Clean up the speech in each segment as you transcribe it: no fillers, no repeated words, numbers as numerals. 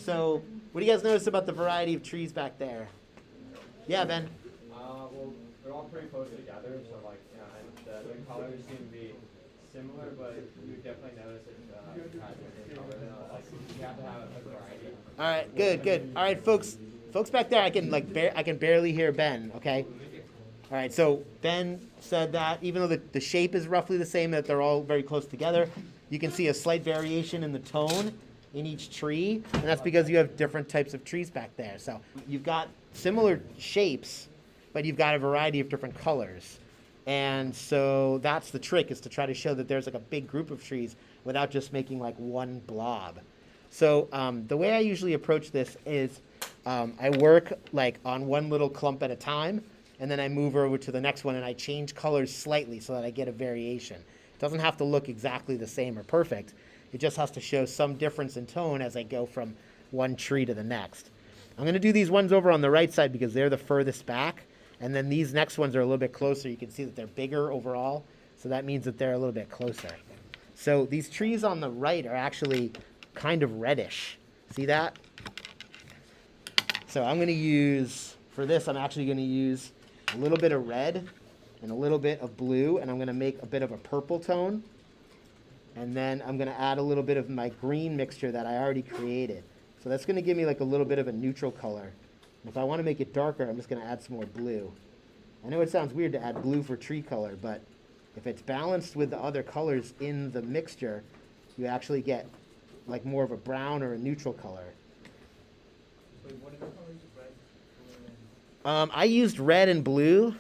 So, what do you guys notice about the variety of trees back there? Yeah, Ben. Well, they're all pretty close together, so like, and the colors seem to be similar, but you definitely notice it has different colors. Like, you have to have a variety. All right, good, good. All right, folks back there, I can barely hear Ben. Okay. All right, so Ben said that even though the shape is roughly the same, that they're all very close together, you can see a slight variation in the tone in each tree, and that's because you have different types of trees back there. So you've got similar shapes, but you've got a variety of different colors. And so that's the trick, is to try to show that there's like a big group of trees without just making like one blob. So the way I usually approach this is I work like on one little clump at a time, and then I move over to the next one and I change colors slightly so that I get a variation. It doesn't have to look exactly the same or perfect. It just has to show some difference in tone as I go from one tree to the next. I'm going to do these ones over on the right side because they're the furthest back, and then these next ones are a little bit closer. You can see that they're bigger overall, so that means that they're a little bit closer. So these trees on the right are actually kind of reddish. See that? So I'm going to use, for this, I'm actually going to use a little bit of red and a little bit of blue, and I'm going to make a bit of a purple tone. And then I'm going to add a little bit of my green mixture that I already created. So that's going to give me like a little bit of a neutral color. And if I want to make it darker, I'm just going to add some more blue. I know it sounds weird to add blue for tree color, but if it's balanced with the other colors in the mixture, you actually get like more of a brown or a neutral color. Wait, what are the colors? Red, blue, and... I used red and blue,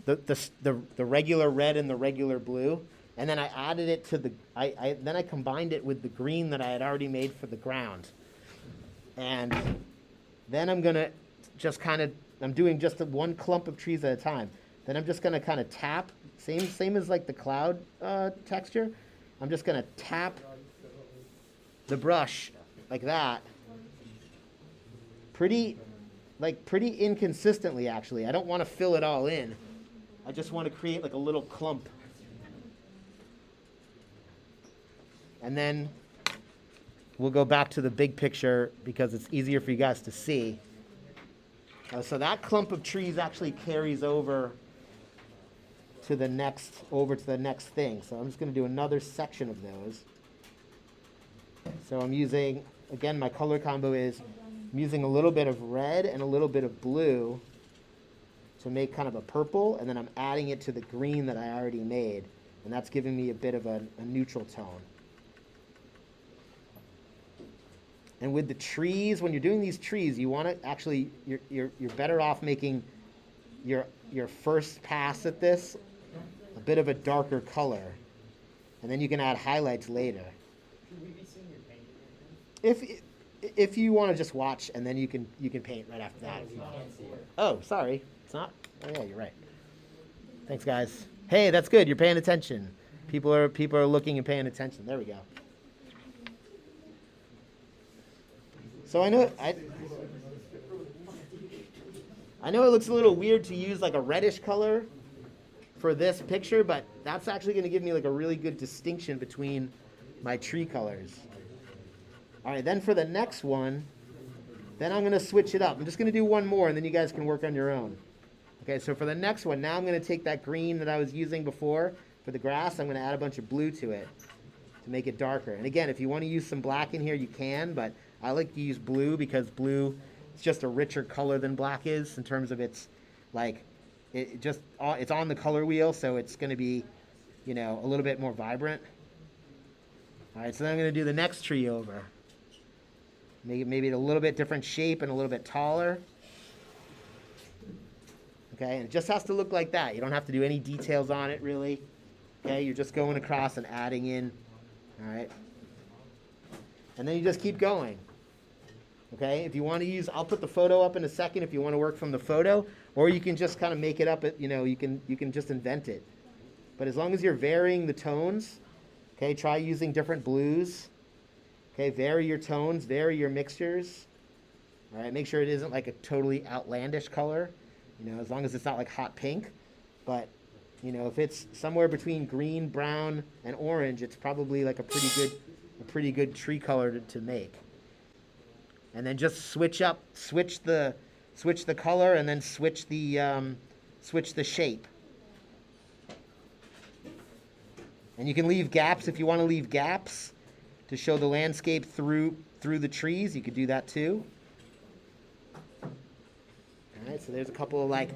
the regular red and the regular blue, and then I added it to the. Then I combined it with the green that I had already made for the ground, and then I'm gonna just kind of. I'm doing just one clump of trees at a time. Then I'm just gonna kind of tap, same as like the cloud texture. I'm just gonna tap the brush like that. Pretty inconsistently, actually. I don't want to fill it all in. I just want to create like a little clump. And then we'll go back to the big picture because it's easier for you guys to see. So that clump of trees actually carries over to the next thing. So I'm just going to do another section of those. So I'm using, again, my color combo is I'm using a little bit of red and a little bit of blue to make kind of a purple, and then I'm adding it to the green that I already made, and that's giving me a bit of a neutral tone. And with the trees, when you're doing these trees, you want to actually, you're better off making your first pass at this a bit of a darker color, and then you can add highlights later. Should we be seeing your painting? If you want to just watch, and then you can paint right after that. We can't see it. Oh, sorry, it's not. Oh yeah, you're right. Thanks, guys. Hey, that's good. You're paying attention. People are looking and paying attention. There we go. So I know it looks a little weird to use like a reddish color for this picture, but that's actually going to give me like a really good distinction between my tree colors. All right, then for the next one, then I'm going to switch it up. I'm just going to do one more, and then you guys can work on your own. Okay, so for the next one, now I'm going to take that green that I was using before for the grass. I'm going to add a bunch of blue to it to make it darker. And again, if you want to use some black in here, you can, but I like to use blue because blue is just a richer color than black is in terms of its, like, it's on the color wheel, so it's going to be, a little bit more vibrant. All right, so then I'm going to do the next tree over. Maybe it a little bit different shape and a little bit taller. Okay, and it just has to look like that. You don't have to do any details on it, really. Okay, you're just going across and adding in. All right. And then you just keep going. Okay, if you want to use, I'll put the photo up in a second if you want to work from the photo, or you can just kind of make it up, you can just invent it. But as long as you're varying the tones, okay, try using different blues. Okay, vary your tones, vary your mixtures. All right, make sure it isn't like a totally outlandish color, as long as it's not like hot pink. But, if it's somewhere between green, brown, and orange, it's probably like a pretty good tree color to make. and then just switch the color, and then switch the shape. And you can leave gaps if you want to leave gaps to show the landscape through the trees. You could do that too. All right, so there's a couple of like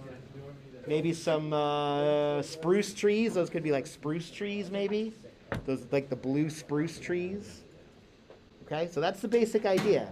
maybe some spruce trees. Those could be like spruce trees, maybe. Those like the blue spruce trees. Okay, so that's the basic idea.